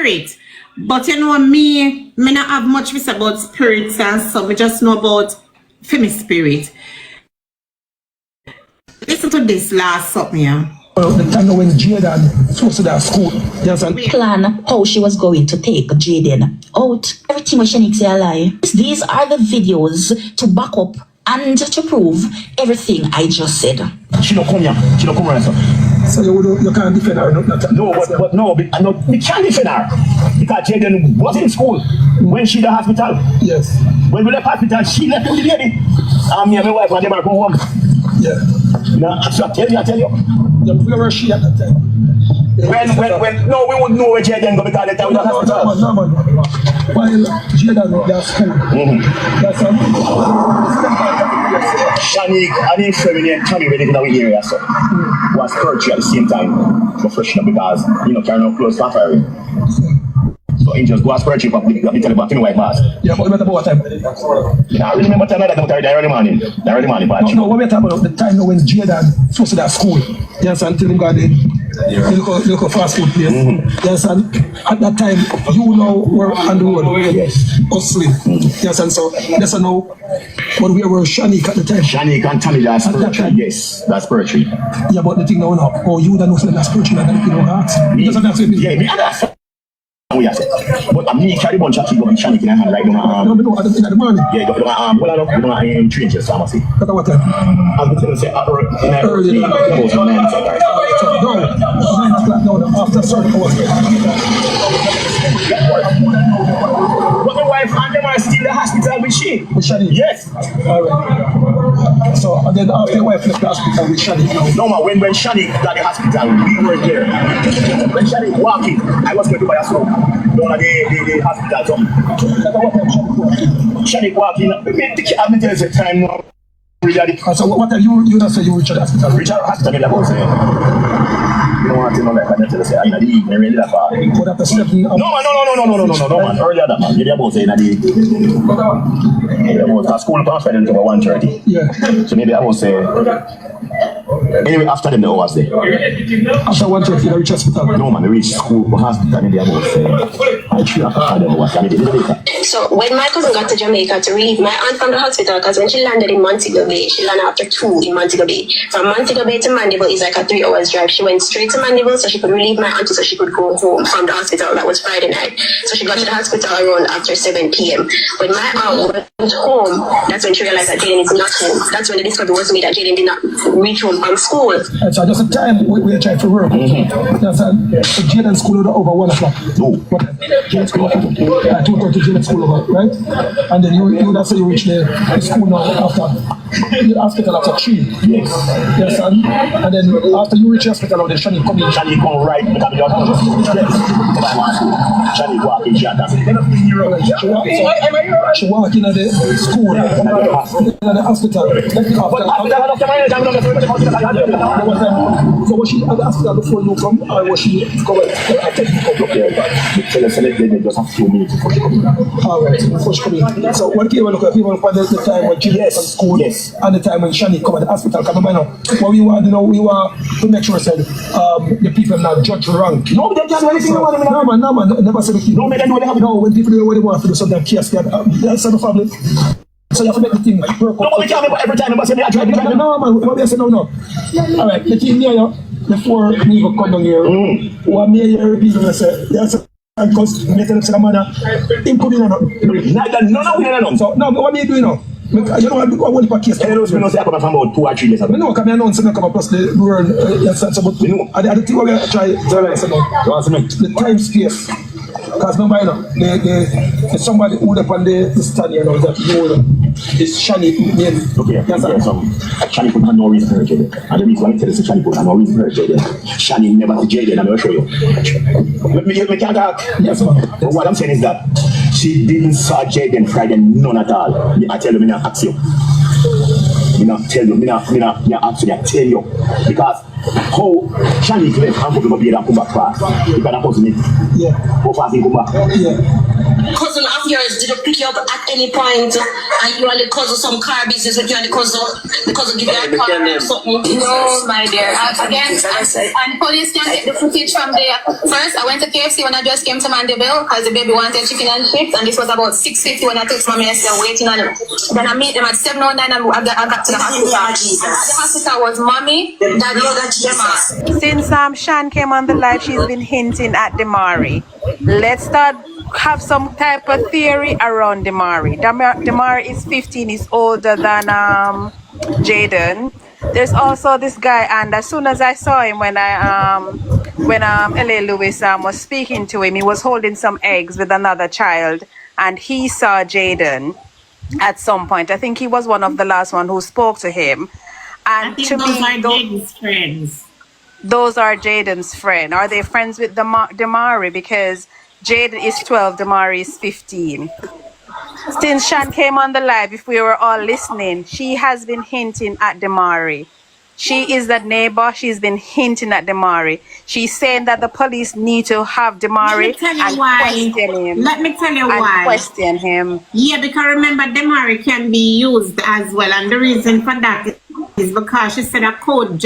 spirit. But you know me not have much to say about spirits and so I just know about family spirit. Listen to this last something here. The time when Jaden supposed to that school, plan how she was going to take Jaden out. Everything was Shanique say a lie. These are the videos to back up and to prove everything I just said. She don't come here. She don't come around. So you can't defend her. No, but no, we can't defend her because Jaden was in school when she the hospital. Yes. When we left hospital, she left with the baby. Me and my wife and them are going home. Yeah. Now, I tell you. Where was she at that time? When no, we wouldn't know where Jaden go because the time we the hospital. No, man. While Jaden was at school, that's Shanique, and friend and Tommy were living in our area, so was virtually at the same time professional because carrying no clothes for her. So he just go as per trip up the telephone white boss. Yeah, but what about what time? I really remember time that the early morning. The early morning batch. No, what we talking about the time when Jaden supposed to that school. Yes, until him got the local fast food place. Yes, and at that time were on the road. Yes. Hustling. Yes, and so that's now but we were Shanique at the time. Shanique and Tommy, that's poetry. Yes, that's poetry. Yeah, but the thing now, oh, you don't know that's poetry, and then you don't ask. Yeah, me ask. But me carry bunch of people and Shanique in a hand right now. No, at the morning. Yeah, well, I don't train just pharmacy. At what time? I'm going to say early. No, 9 o'clock, no, after certain hours. But my wife and them are still in the hospital with she. With Shanique? Yes. All right. So, and then after your wife left the hospital with Shanique? No, man, when Shanique got the hospital, we were there. When Shanique walked in, I was going to buy a smoke. Down at the hospital. Shanique walked in. I've been there a time now. So what time you not say you reach the hospital? Reach the hospital, you don't want to know like I tell you say in the evening really that far. But after 7 No man, earlier that man. Maybe about say in the school pass for them to 1:30. Yeah. So maybe I will say anyway after them the hours there. After 1:30 you reach hospital? No man, we reach school hospital maybe about say I should after them hours. So when my cousin got to Jamaica to relieve my aunt from the hospital, because when she landed in Montego Bay, she landed after 2 in Montego Bay. From Montego Bay to Mandeville is like a 3 hours drive. She went straight to Mandeville so she could relieve my auntie so she could go home from the hospital. That was Friday night. So she got to the hospital around after 7 p.m. When my aunt went home, that's when she realized that Jaden is not home. That's when the discovery was made that Jaden did not reach home from school. And so just the time we are trying to work. That's so Jaden's school over 1 o'clock. Jaden's school over 2:30 Jaden's school over, right? And then you that's how you reach the school now after the hospital after 3. Yes. Yes, and then after you reach the hospital, then Shanique come in. Shanique come right because you Shanique walk in She walk in at the school, at the hospital. So was she at the hospital before you come, or was she going just a few minutes before she come in. All right, before she come in. So when people look at the time when Jill was at school, and the time when Shanique come at the hospital, come on now. What we want, we want to make sure said the people not judge rank. No, they can't do anything. No man, never said anything. No, they do anything. No, when people do what they want to do, something case that's the family. So you have to make the thing work. No, but we can't remember every time I say I try to do. No, man, what we say no. All right, the thing here, before we go come down here, what me here people say, yes. Because me tell them say mother, him come in or not. No. So no, what me do you know? You know what the case? I know say I come from about 2 or 3 days ago. No, come here announce me come across the world. Yes, so but I think we're gonna try the time space. Because remember, there's somebody who up on the stand here now that is Shanique name. Okay, Shanique put no reason for Jaden. And the reason why I tell you Shanique put no reason for Jaden. Shanique never to Jaden, I'm going to show you. Me can't talk. Yes, ma'am. But what I'm saying is that she didn't saw Jaden Friday, none at all. I tell you, me not ask you. Me not tell you, me not ask you, I tell you. Because how Shanique left and go to bed and come back fast. You can oppose me. Yeah. How fast he come back? Yeah. cousin of yours did pick you up at any point and you and the cousin some car business with you and the cousin give you a car or something? No, my dear. Again, and police can get the footage from there. First, I went to KFC when I just came to Mandeville because the baby wanted chicken and chips, and this was about 6:50 when I text mommy and said, waiting on him. Then I meet them at 7:09 and I got to the hospital. At the hospital was mommy, daddy, Gemma. Since Shan came on the live, she's been hinting at Damari. Let's start have some type of theory around Damari. Damari is 15, is older than Jaden. There's also this guy, and as soon as I saw him when L.A. Lewis was speaking to him, he was holding some eggs with another child, and he saw Jaden at some point. I think he was one of the last one who spoke to him. And I think to those me, are Jaden's friends. Those are Jaden's friends. Are they friends with Damari? Because Jaden is 12, Damari is 15. Since Shan came on the live, if we were all listening, she has been hinting at Damari. She is the neighbor. She's been hinting at Damari. She's saying that the police need to have Damari and question him. Let me tell you why. Question him. Yeah, because remember, Damari can be used as well, and the reason for that is because she said a code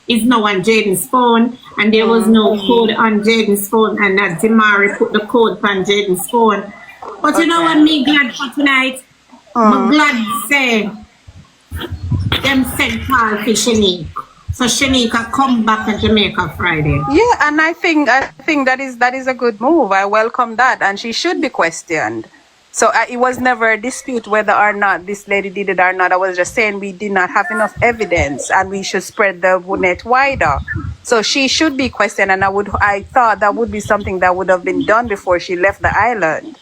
is now on Jaden's phone, and there was no code on Jaden's phone, and that Damari put the code on Jaden's phone. But you know what me glad for tonight? I'm glad say them sent call for Shanique. So Shanique come back to Jamaica Friday. Yeah, and I think that is a good move. I welcome that, and she should be questioned. So it was never a dispute whether or not this lady did it or not. I was just saying we did not have enough evidence, and we should spread the net wider. So she should be questioned, and I thought that would be something that would have been done before she left the island.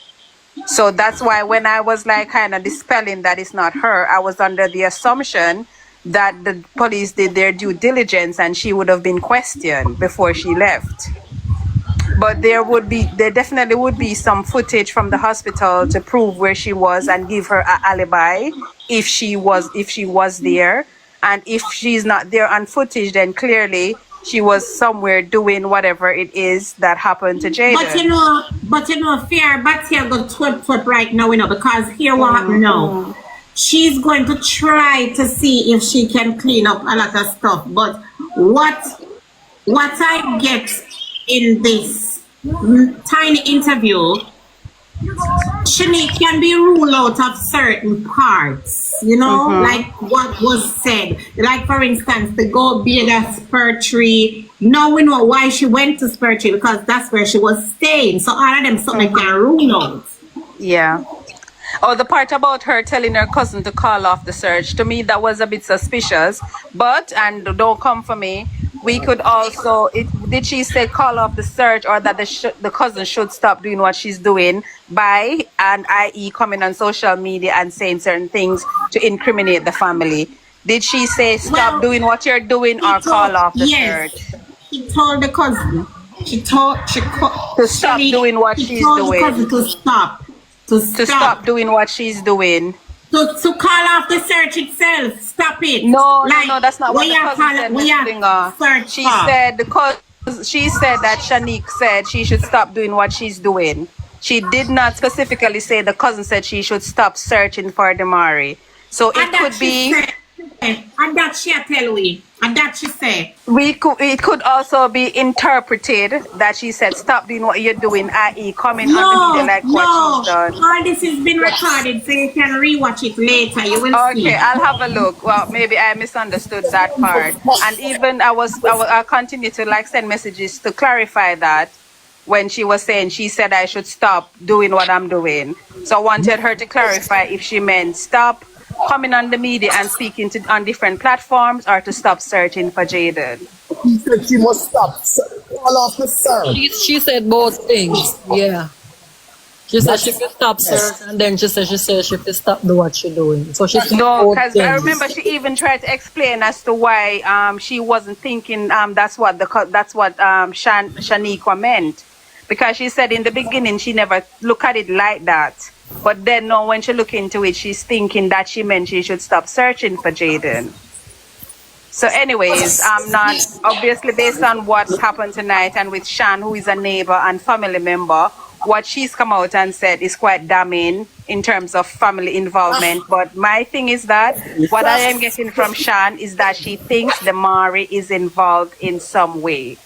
So that's why when I was like kind of dispelling that it's not her, I was under the assumption that the police did their due diligence and she would have been questioned before she left. But there definitely would be some footage from the hospital to prove where she was and give her an alibi if she was there. And if she's not there on footage, then clearly she was somewhere doing whatever it is that happened to Jaden. But you know, fear, but here go twip right now, because here what happened now. She's going to try to see if she can clean up a lot of stuff. But what I get in this tiny interview, Shanique can be ruled out of certain parts, like what was said. Like, for instance, the go be at Spur Tree. Now we know why she went to Spur Tree, because that's where she was staying. So all of them something can rule out. Yeah. Oh, the part about her telling her cousin to call off the search, to me that was a bit suspicious. But, and don't come for me, we could also, did she say call off the search, or that the cousin should stop doing what she's doing by, and i.e. coming on social media and saying certain things to incriminate the family? Did she say stop doing what you're doing, or call off the search? She told the cousin. To stop doing what she's doing. The cousin to stop doing what she's doing. To call off the search itself. Stop it. No, that's not what the cousin said. She said that Shanique said she should stop doing what she's doing. She did not specifically say the cousin said she should stop searching for Damari. So it could be. And that she tell we. And that she said. It could also be interpreted that she said stop doing what you're doing, i.e. coming on the media like what she's done. All this has been recorded, so you can rewatch it later. You will see. Okay, I'll have a look. Well, maybe I misunderstood that part. And even I continue to send messages to clarify that. When she was saying, she said I should stop doing what I'm doing. So I wanted her to clarify if she meant stop coming on the media and speaking on different platforms, or to stop searching for Jaden. She said she must stop all off the search. She said both things, yeah. She said she could stop search, and then she said she could stop doing what she's doing. So she said no, because I remember she even tried to explain as to why she wasn't thinking that's what Shaniqua meant. Because she said in the beginning she never looked at it like that. But then now when she look into it, she's thinking that she meant she should stop searching for Jaden. So anyways, I'm not, obviously based on what's happened tonight and with Shan, who is a neighbor and family member, what she's come out and said is quite damning in terms of family involvement. But my thing is that what I am getting from Shan is that she thinks Damari is involved in some way.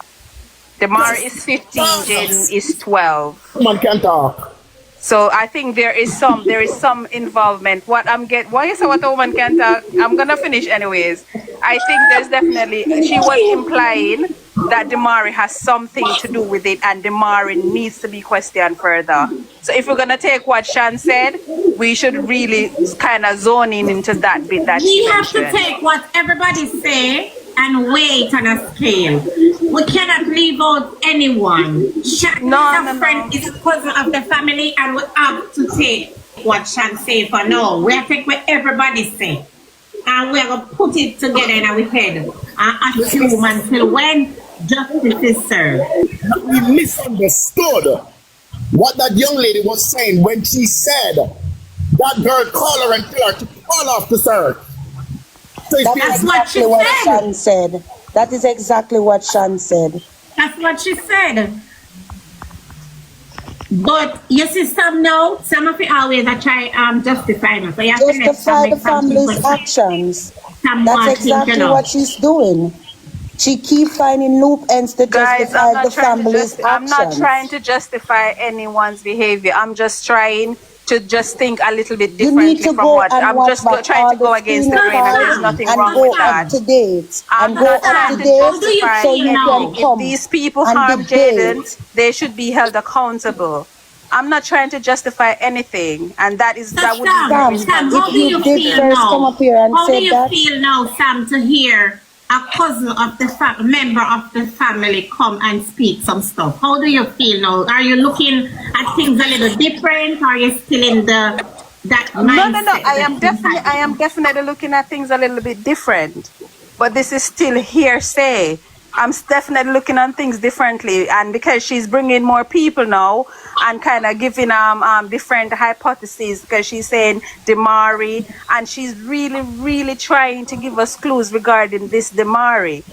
Damari is 15, Jaden is 12. Man can talk. So I think there is some involvement. Why you say what a woman can talk? I'm gonna finish anyways. I think there's definitely, she was implying that Damari has something to do with it, and Damari needs to be questioned further. So if we're gonna take what Shan said, we should really kind of zone in into that bit that We she have mentioned. to take what everybody say and weigh it on a scale. We cannot leave out anyone. Shan is a friend, is a cousin of the family, and we have to take what Shan say for now. We have to take what everybody say, and we're going to put it together in our head and assume until when justice is served. We misunderstood what that young lady was saying when she said that girl called her and tell her to fall off the earth. So That's what she Shan said. That is exactly what Shan said. That's what she said. But you see, some of it always I try justifying. So you have to Justify the family's actions. That's exactly what she's doing. She keep finding loop ends to justify the family's actions. I'm not trying to justify anyone's behavior. I'm just trying to just think a little bit differently from what I'm just trying to go against the grain, and there's nothing wrong with that. I'm not trying to justify anything. If these people harm Jaden, they should be held accountable. I'm not trying to justify anything, and that would be Sam, how do you feel now? How do you feel now, Sam, to hear a cousin of the member of the family come and speak some stuff? How do you feel now? Are you looking at things a little different? Are you still in that mindset? No. I am definitely looking at things a little bit different. But this is still hearsay. I'm definitely looking at things differently, and because she's bringing more people now and kind of giving different hypotheses, because she's saying Damari, and she's really trying to give us clues regarding this Damari.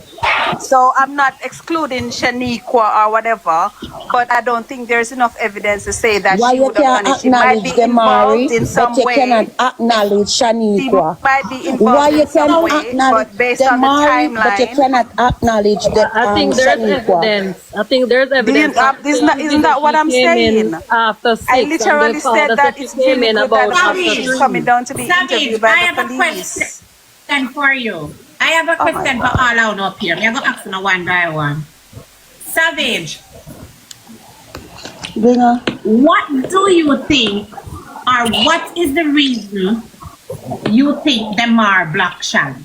So I'm not excluding Shaniqua or whatever, but I don't think there's enough evidence to say that she would have done it. She might be involved in some way. But you cannot acknowledge Shaniqua. She might be involved in some way, but based on the timeline. But you cannot acknowledge that. I think there's evidence. I think there's evidence. Isn't that what I'm saying? After 6, I literally said that it's really good that she's coming down to be interviewed by the police. Question for you. I have a question for all out up here. I'm going to ask you one by one. Savage, what do you think, or what is the reason you think them are Black Shan?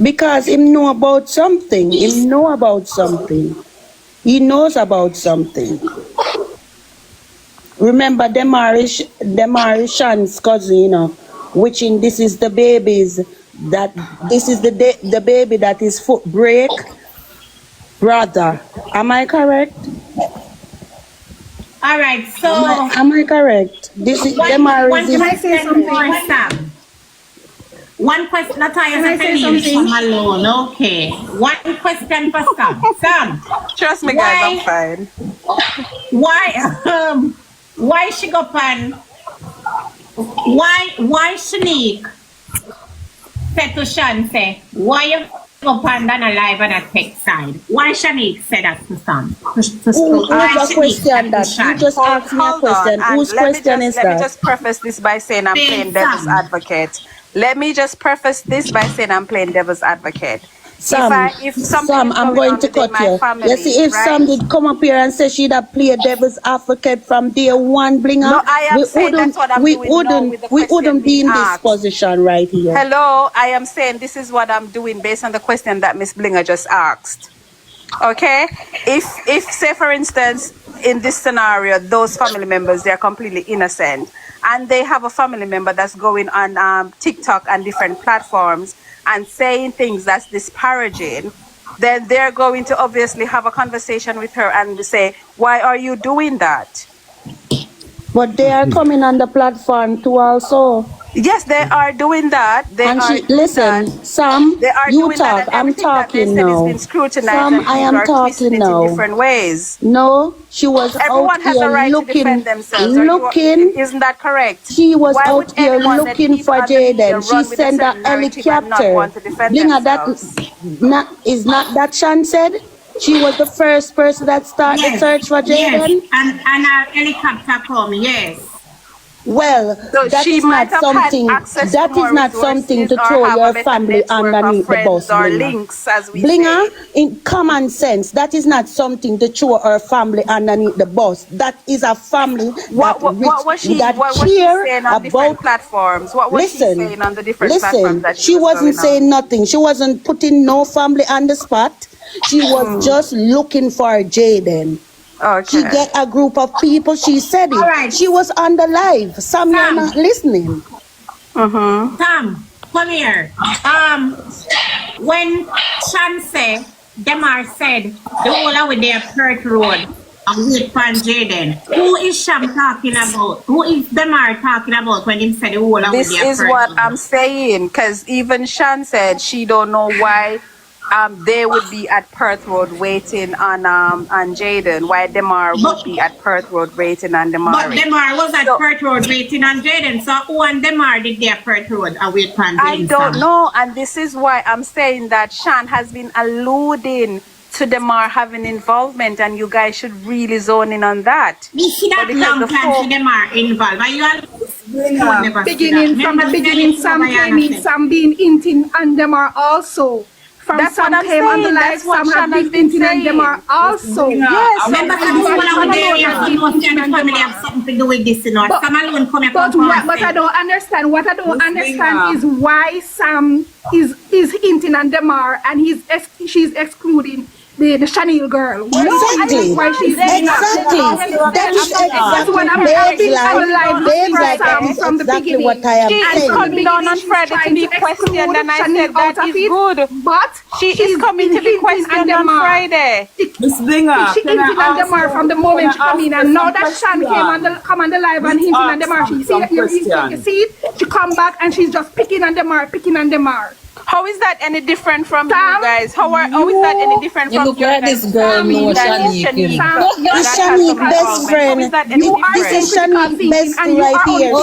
Because him know about something. He knows about something. Remember, Damari Shan's cousin, which in this is the babies this is the baby that is foot break brother. Am I correct? All right, so am I correct? This is Damari's. Can I say something for Sam? One question, Natalia, come alone. Okay. One question for Sam. Sam, trust me, guys, I'm fine. Why she go pan? Why Shanique said to Shan, say, why you go pan than alive and a tech side? Why Shanique said that to Sam? Who question that? You just asked me a question. Whose question is that? Let me just preface this by saying I'm playing devil's advocate. Let me just preface this by saying I'm playing devil's advocate. Sam, I'm going to cut you. You see, if Sam did come up here and say she'd have played devil's advocate from day one, Blinger, no, I am saying that's what I'm doing now with the we wouldn't be in asked. this position right here. Hello, I am saying this is what I'm doing based on the question that Miss Blinger just asked. Okay? If say for instance, in this scenario, those family members, they're completely innocent, and they have a family member that's going on TikTok and different platforms and saying things that's disparaging, then they're going to obviously have a conversation with her and say, why are you doing that? But they are coming on the platform too also. Yes, they are doing that. They And are she, doing listen, that. Sam, They are you doing talk. that, and I'm everything that they talking said is now. being scrutinized, Sam, and I people am are twisting talking it in now. different ways. No, she was out Everyone has here a right to defend looking, themselves. looking. Isn't that correct? She was Why would out here anyone let looking people for on the media Jaden. She run with a sent a certain narrative and not helicopter. want to defend Blinga, that themselves? is not that Shan said? She was the first person that started the Yes, search for yes, Jaden? and our helicopter come, yes. Well, So that she is might not have had something. access to That is more not something resources to or throw have a your better family network of underneath the bus, friends or Blinga. links, as we Blinga, say. in common sense, that is not something to throw her family underneath the bus. That is a family What was she care saying on about. different platforms? What was she Listen, saying on the different platforms that she she was wasn't going on? saying nothing. She wasn't putting no family on the spot. She was just looking for Jaden. She Okay. get a group of people. She said it. All right. She was on the live. Sam, you're not listening. Tom, come here. When Shan said, Demar said, the whole of with their Perth Road and wait for Jaden. Who is Sham talking about? Who is Demar talking about when he said the whole of with This their is Perth what Road? I'm saying, because even Shan said she don't know why they would be at Perth Road waiting on Jaden, why Demar would be at Perth Road waiting on Demar. But Demar was at Perth Road waiting on Jaden. So who and Demar did their Perth Road and wait for Jaden? I don't know, and this is why I'm saying that Shan has been alluding to Demar having involvement, and you guys should really zone in on that. We see that long time to Demar involved. Are you all beginning from the beginning, Sam came in, Sam being hinting on Demar also. From That's Sam what I'm came on the saying. live, That's what Sam Shan had has been been hinting on Demar also. Yes, remember some family have something to do with this, you know. Some alone come But I don't understand. What I don't understand is why Sam is hinting on Demar and she's excluding the Chanel girl. Exactly. Why she's Exactly. That is That's what I'm from the beginning. What I am she is saying. coming down on Friday to be questioned, and I said that is good. But she is coming to be questioned on Friday. Miss Binger, she hinted on Demar from the moment she come in, and now that Shan come on the live and hinting on Demar, you see it? She come back and she's just picking on Demar. How is that any different from you guys? How is that any different from you guys? This girl knows Shanique. It's Shanique's best friend. This is Shanique's bestie right here.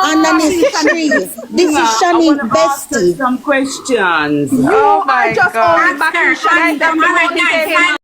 Underneath the tree. This is Shanique's bestie. Some questions. Oh my God. Back to Shanique.